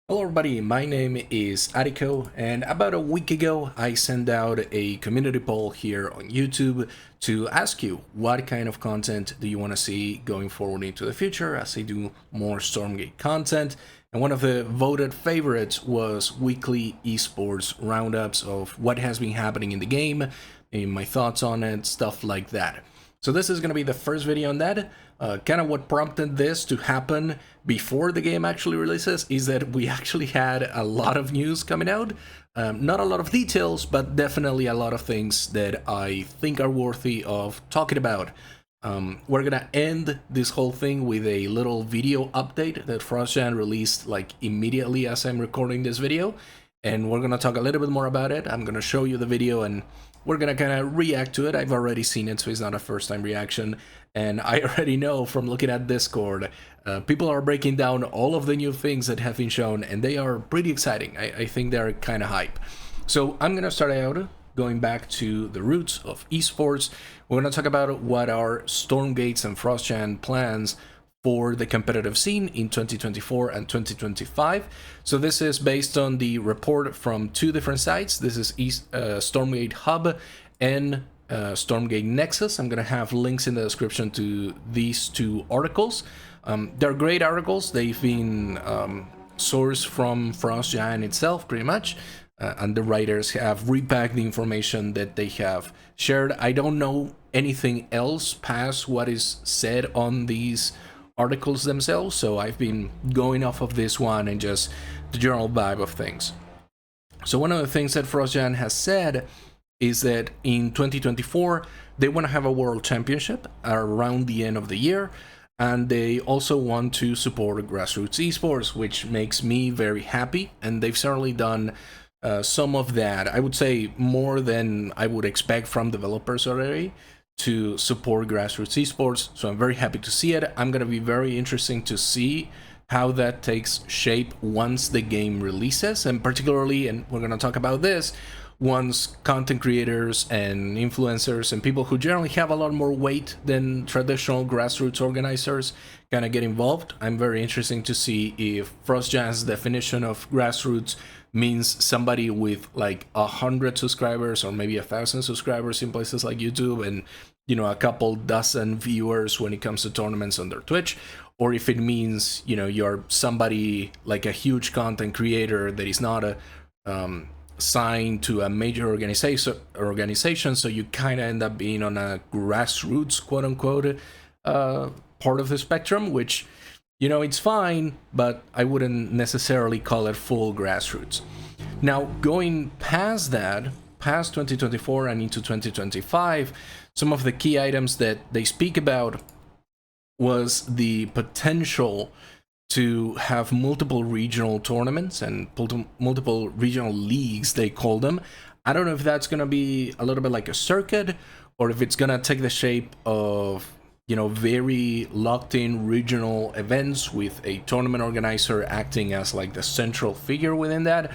Hello everybody, my name is Atiko, and about a week ago I sent out a community poll here on YouTube to ask you what kind of content do you want to see going forward into the future as I do more Stormgate content. And one of the voted favorites was weekly esports roundups of what has been happening in the game, and my thoughts on it, stuff like that. So this is going to be the first video on that. Kind of what prompted this to happen before the game actually releases is that we actually had a lot of news coming out. Not a lot of details, but definitely a lot of things that I think are worthy of talking about. We're gonna end this whole thing with a little video update that FrostJan released like immediately as I'm recording this video, and we're gonna talk a little bit more about it. I'm gonna show you the video and we're gonna kind of react to it. I've already seen it, so it's not a first time reaction, and I already know from looking at Discord, people are breaking down all of the new things that have been shown, and they are pretty exciting. I think they're kind of hype. So I'm gonna start out going back to the roots of esports. We're gonna talk about what are Stormgate's and FrostJan plans for the competitive scene in 2024 and 2025. So this is based on the report from two different sites. This is Stormgate Hub and Stormgate Nexus. I'm going to have links in the description to these two articles. They're great articles. They've been sourced from FrostJan itself, pretty much. And the writers have repacked the information that they have shared. I don't know anything else past what is said on these articles themselves, so I've been going off of this one and just the general vibe of things. So one of the things that FrostJan has said is that in 2024 they want to have a world championship around the end of the year, and they also want to support Grassroots Esports, which makes me very happy, and they've certainly done some of that. I would say more than I would expect from developers already to support Grassroots Esports, so I'm very happy to see it. I'm gonna be very interesting to see how that takes shape once the game releases, and particularly, and we're gonna talk about this, once content creators and influencers and people who generally have a lot more weight than traditional grassroots organizers kind of get involved. I'm very interested to see if FrostJan's definition of grassroots means somebody with like 100 subscribers or maybe 1,000 subscribers in places like YouTube, and a couple dozen viewers when it comes to tournaments on their Twitch, or if it means you're somebody like a huge content creator that is not a signed to a major organization, so you kind of end up being on a grassroots quote unquote part of the spectrum, which it's fine, but I wouldn't necessarily call it full grassroots. Now, going past that, past 2024 and into 2025, some of the key items that they speak about was the potential to have multiple regional tournaments and multiple regional leagues, they call them. I don't know if that's going to be a little bit like a circuit, or if it's going to take the shape of very locked-in regional events with a tournament organizer acting as like the central figure within that.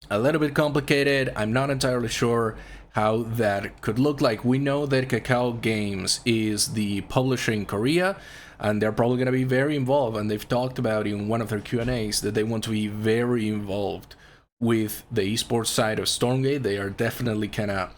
A little bit complicated. I'm not entirely sure how that could look like. We know that Kakao Games is the publisher in Korea, and they're probably going to be very involved, and they've talked about in one of their Q&As that they want to be very involved with the esports side of Stormgate. They are definitely kind of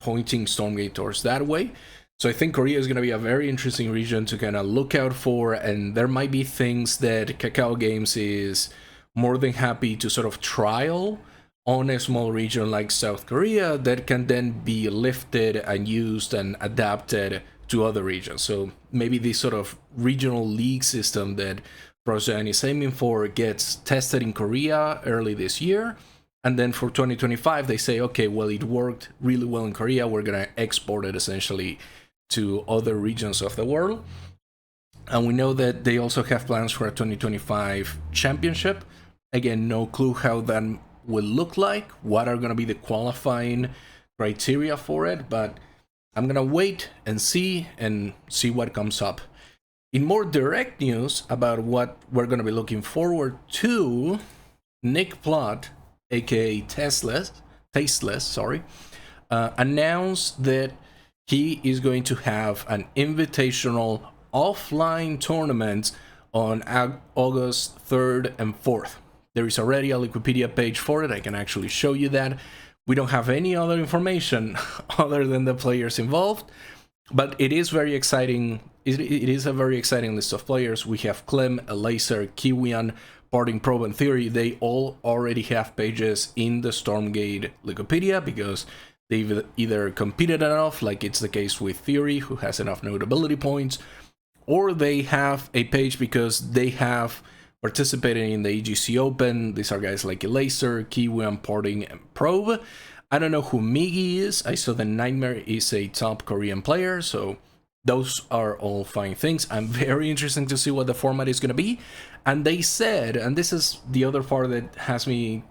pointing Stormgate towards that way. So I think Korea is going to be a very interesting region to kind of look out for, and there might be things that Kakao Games is more than happy to sort of trial on a small region like South Korea that can then be lifted and used and adapted to other regions. So maybe this sort of regional league system that FrostJan is aiming for gets tested in Korea early this year, and then for 2025 they say, okay, well, it worked really well in Korea, we're going to export it essentially to other regions of the world. And we know that they also have plans for a 2025 championship. Again, no clue how that will look like, what are going to be the qualifying criteria for it, but I'm going to wait and see what comes up. In more direct news about what we're going to be looking forward to, Nick Plot, aka Tasteless, announced that he is going to have an invitational offline tournament on August 3rd and 4th. There is already a Wikipedia page for it. I can actually show you that. We don't have any other information other than the players involved, but it is very exciting. It is a very exciting list of players. We have Clem, Laser, Kiwian, Parting Probe, and Theory. They all already have pages in the Stormgate Wikipedia because they've either competed enough, like it's the case with Theory, who has enough notability points, or they have a page because they have participated in the EGC Open. These are guys like Laser, Kiwian, Parting, and Probe. I don't know who Migi is. I saw the Nightmare is a top Korean player, so those are all fine things. I'm very interested to see what the format is going to be. And they said, and this is the other part that has me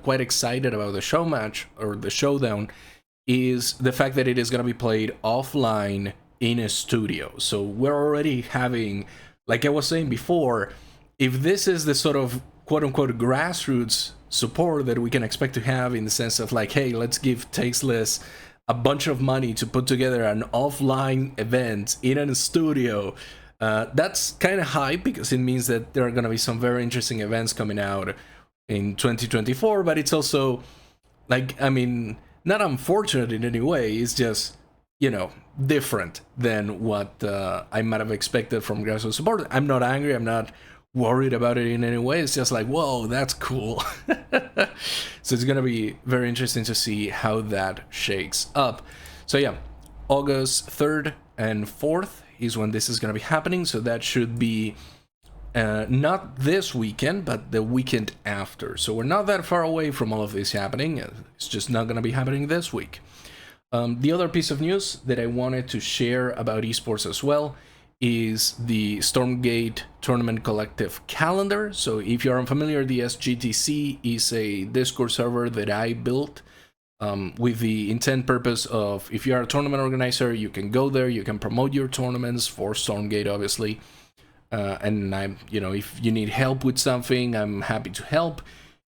quite excited about the show match, or the showdown, is the fact that it is going to be played offline in a studio. So we're already having, like I was saying before, if this is the sort of quote-unquote grassroots support that we can expect to have, in the sense of like, hey, let's give Tasteless a bunch of money to put together an offline event in a studio, that's kind of hype, because it means that there are going to be some very interesting events coming out in 2024, but it's also, like, I mean, not unfortunate in any way, it's just, you know, different than what I might have expected from grassroots support. I'm not angry, I'm not worried about it in any way, it's just like, whoa, that's cool. So it's gonna be very interesting to see how that shakes up. So yeah, August 3rd and 4th is when this is gonna be happening, so that should be not this weekend, but the weekend after. So we're not that far away from all of this happening. It's just not gonna be happening this week. The other piece of news that I wanted to share about esports as well is the Stormgate Tournament Collective calendar. So if you're unfamiliar, the SGTC is a Discord server that I built with the intent purpose of, if you're a tournament organizer, you can go there, you can promote your tournaments for Stormgate, obviously. And I'm, you know, if you need help with something, I'm happy to help.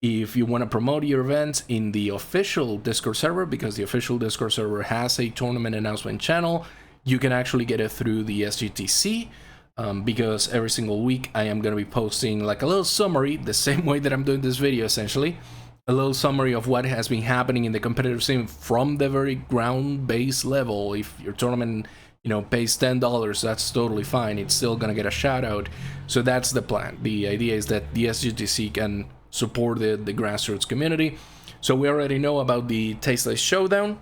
If you want to promote your events in the official Discord server, because the official Discord server has a tournament announcement channel, you can actually get it through the SGTC, because every single week I am going to be posting like a little summary, the same way that I'm doing this video essentially, a little summary of what has been happening in the competitive scene from the very ground base level. If your tournament, you know, pays $10, that's totally fine, it's still going to get a shout out. So that's the plan. The idea is that the SGTC can support the grassroots community. So we already know about the Tasteless Showdown,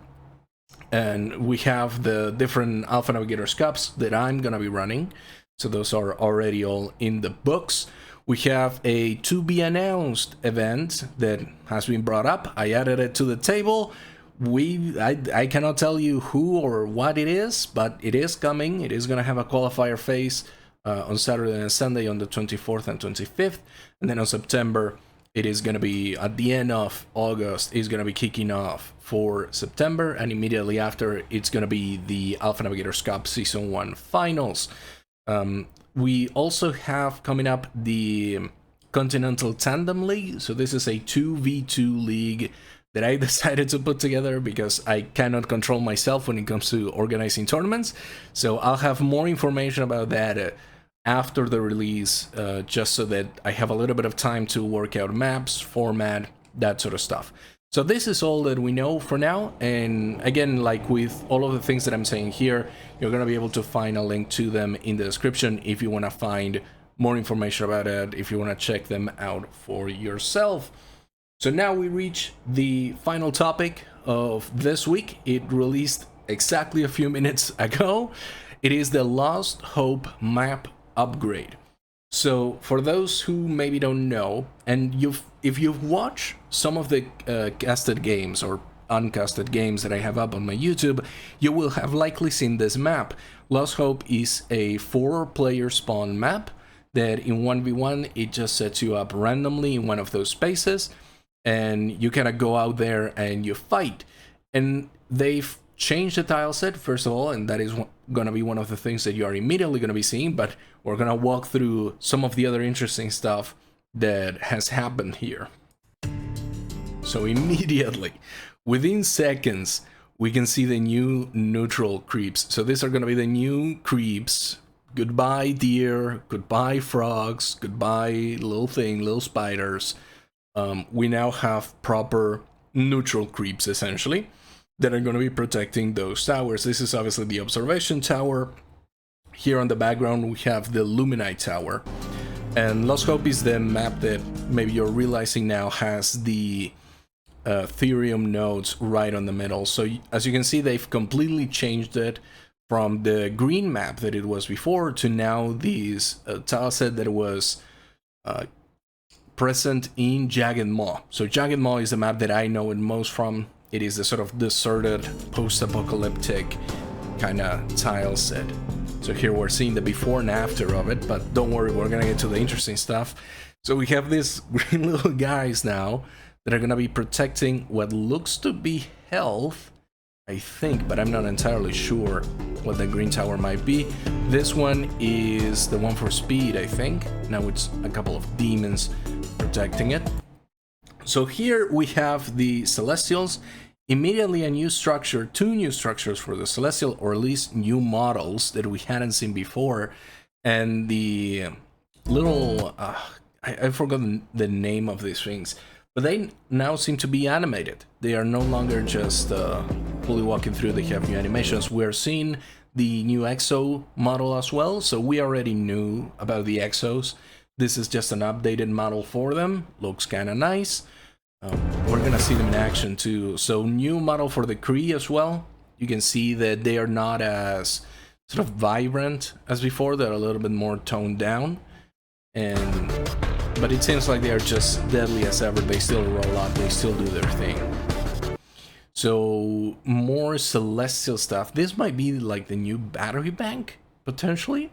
and we have the different Alpha Navigators Cups that I'm gonna be running. So those are already all in the books. We have a to be announced event that has been brought up. I added it to the table. I cannot tell you who or what it is, but it is coming. It is gonna have a qualifier phase on Saturday and Sunday on the 24th and 25th, and then on September it is going to be, at the end of August, is going to be kicking off for September, and immediately after it's going to be the Alpha Navigators Cup Season 1 Finals. We also have coming up the Continental Tandem League. So this is a 2v2 league that I decided to put together because I cannot control myself when it comes to organizing tournaments. So I'll have more information about that after the release, just so that I have a little bit of time to work out maps, format, that sort of stuff. So this is all that we know for now, and again, like with all of the things that I'm saying here, you're gonna be able to find a link to them in the description if you want to find more information about it, if you want to check them out for yourself. So now we reach the final topic of this week. It released exactly a few minutes ago. It is the Lost Hope map upgrade. So for those who maybe don't know, and if you've watched some of the casted games or uncasted games that I have up on my YouTube, you will have likely seen this map. Lost Hope is a 4-player spawn map that in 1v1 it just sets you up randomly in one of those spaces, and you kind of go out there and you fight. And they've changed the tile set, first of all, and that is going to be one of the things that you are immediately going to be seeing, but we're going to walk through some of the other interesting stuff that has happened here. So immediately, within seconds, we can see the new neutral creeps. So these are going to be the new creeps. Goodbye deer, goodbye frogs, goodbye little spiders. we now have proper neutral creeps, essentially, that are going to be protecting those towers. This is obviously the observation tower. Here on the background, we have the Luminite tower. And Lost Hope is the map that maybe you're realizing now has the Ethereum nodes right on the middle. So as you can see, they've completely changed it from the green map that it was before to now these tileset that was present in Jagged Maw. So Jagged Maw is the map that I know it most from. It is the sort of deserted, post-apocalyptic kind of tile set. So here we're seeing the before and after of it, but don't worry, we're gonna get to the interesting stuff. So we have these green little guys now that are gonna be protecting what looks to be health, I think, but I'm not entirely sure what the green tower might be. This one is the one for speed, I think. Now it's a couple of demons protecting it. So here we have the Celestials. Immediately a new structure, 2 new structures for the Celestial, or at least new models that we hadn't seen before. And the little, I forgot the name of these things, but they now seem to be animated. They are no longer just fully walking through, they have new animations. We're seeing the new EXO model as well, so we already knew about the EXOs. This is just an updated model for them, looks kind of nice. We're gonna see them in action too. So new model for the Kree as well. You can see that they are not as sort of vibrant as before. They're a little bit more toned down, but it seems like they are just deadly as ever. They still roll out, they still do their thing. So more Celestial stuff. This might be like the new battery bank potentially,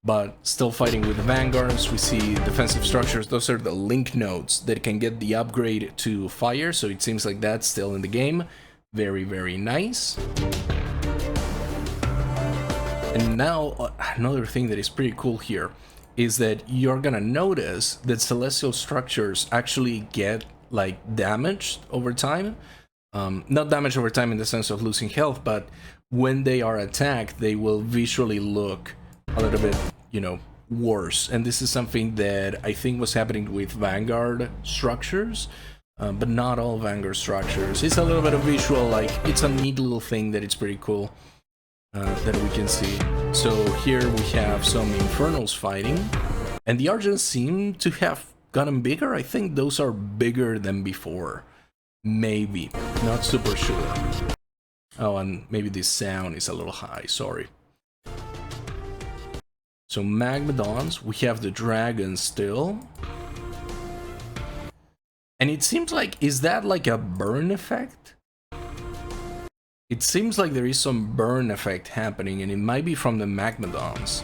but still fighting with the vanguards. We see defensive structures. Those are the link nodes that can get the upgrade to fire, so it seems like that's still in the game. Very, very nice. And now another thing that is pretty cool here is that you're gonna notice that Celestial structures actually get like damaged over time. Not damaged over time in the sense of losing health, but when they are attacked, they will visually look a little bit, you know, worse. And this is something that I think was happening with Vanguard structures, but not all Vanguard structures. It's a little bit of visual, like, it's a neat little thing that it's pretty cool that we can see. So here we have some Infernals fighting, and the Argents seem to have gotten bigger. I think those are bigger than before. Maybe. Not super sure. Oh, and maybe this sound is a little high, sorry. So Magmadons, we have the dragons still. And it seems like, is that like a burn effect? It seems like there is some burn effect happening, and it might be from the Magmadons.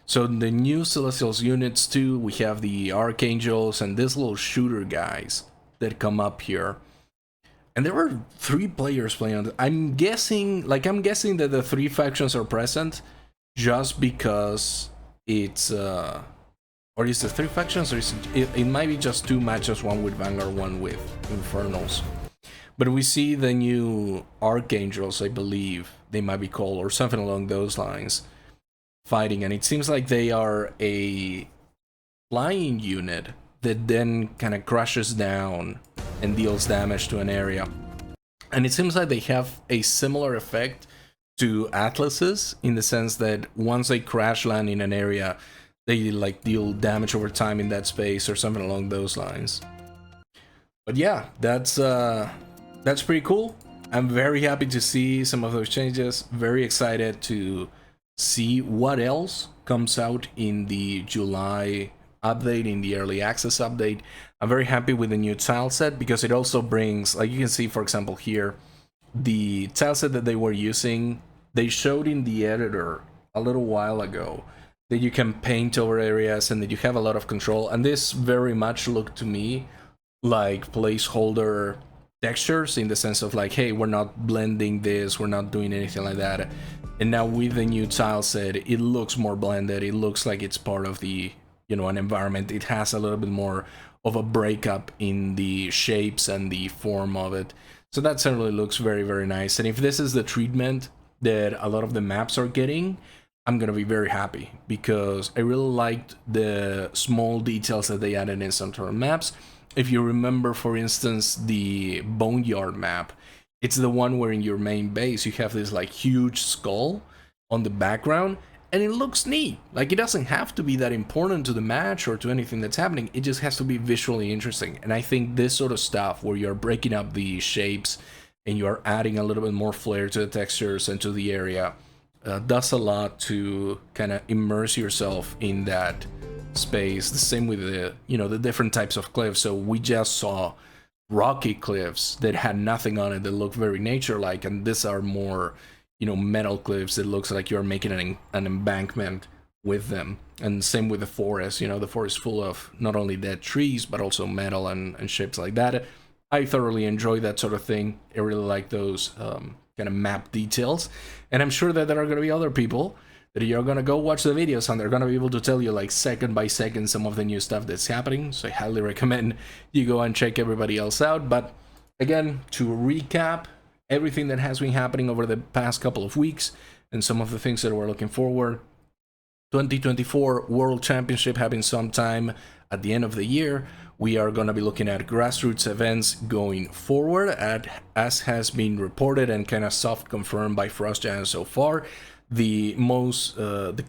So the new Celestials units too, we have the Archangels and these little shooter guys that come up here. And there were 3 players playing on it. I'm guessing that the 3 factions are present just because it's or is it 3 factions, or is it might be just 2 matches, one with Vanguard, one with Infernals. But we see the new Archangels, I believe they might be called, or something along those lines, fighting, and it seems like they are a flying unit that then kind of crashes down and deals damage to an area. And it seems like they have a similar effect to Atlases, in the sense that once they crash land in an area, they like deal damage over time in that space or something along those lines. But yeah, that's pretty cool. I'm very happy to see some of those changes. Very excited to see what else comes out in the July update, in the early access update. I'm very happy with the new tile set because it also brings, like you can see, for example, here, the tile set that they were using, they showed in the editor a little while ago that you can paint over areas and that you have a lot of control. And this very much looked to me like placeholder textures, in the sense of like, hey, we're not blending this, we're not doing anything like that. And now with the new tile set, it looks more blended. It looks like it's part of the, you know, an environment. It has a little bit more of a breakup in the shapes and the form of it. So that certainly looks very, very nice. And if this is the treatment that a lot of the maps are getting, I'm gonna be very happy, because I really liked the small details that they added in some maps. if you remember, for instance, the Boneyard map, it's the one where in your main base you have this like huge skull on the background, and it looks neat. Like, it doesn't have to be that important to the match or to anything that's happening, it just has to be visually interesting. And I think this sort of stuff where you're breaking up the shapes and you're adding a little bit more flair to the textures and to the area does a lot to kind of immerse yourself in that space. The same with the, you know, the different types of cliffs. So we just saw rocky cliffs that had nothing on it that looked very nature-like, and these are more, you know, metal cliffs that looks like you're making an embankment with them. And same with the forest, you know, the forest full of not only dead trees but also metal and shapes like that. I thoroughly enjoy that sort of thing. I really like those kind of map details, and I'm sure that there are going to be other people that you're going to go watch the videos and they're going to be able to tell you like second by second some of the new stuff that's happening. So I highly recommend you go and check everybody else out. But again, to recap everything that has been happening over the past couple of weeks and some of the things that we're looking forward: 2024 World Championship having sometime at the end of the year. We are going to be looking at grassroots events going forward, as has been reported and kind of soft confirmed by Frost Giant so far. The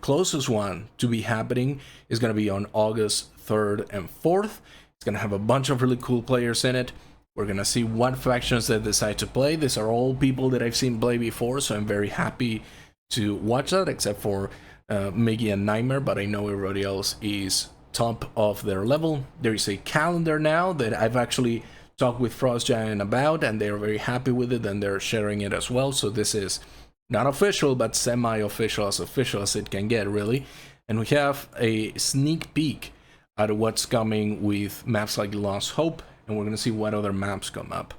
closest one to be happening is going to be on August 3rd and 4th. It's going to have a bunch of really cool players in it. We're going to see what factions they decide to play. These are all people that I've seen play before, so I'm very happy to watch that, except for Miggy and Nightmare, but I know everybody else is top of their level. There is a calendar now that I've actually talked with Frost Giant about, and they're very happy with it, and they're sharing it as well. So this is not official, but semi-official, as official as it can get, really. And we have a sneak peek at what's coming with maps like Lost Hope, and we're going to see what other maps come up.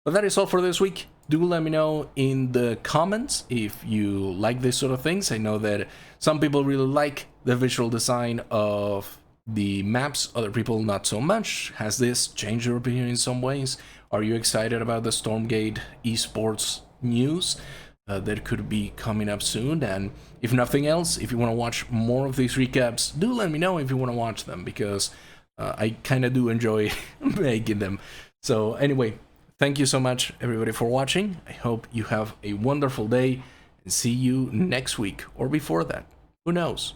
But that is all for this week. Do let me know in the comments if you like this sort of things. I know that some people really like the visual design of the maps, other people not so much. Has this changed your opinion in some ways? Are you excited about the Stormgate Esports news that could be coming up soon? And if nothing else, if you want to watch more of these recaps, do let me know if you want to watch them, because I kind of do enjoy making them. So anyway, thank you so much everybody for watching. I hope you have a wonderful day, and see you next week or before that. Who knows?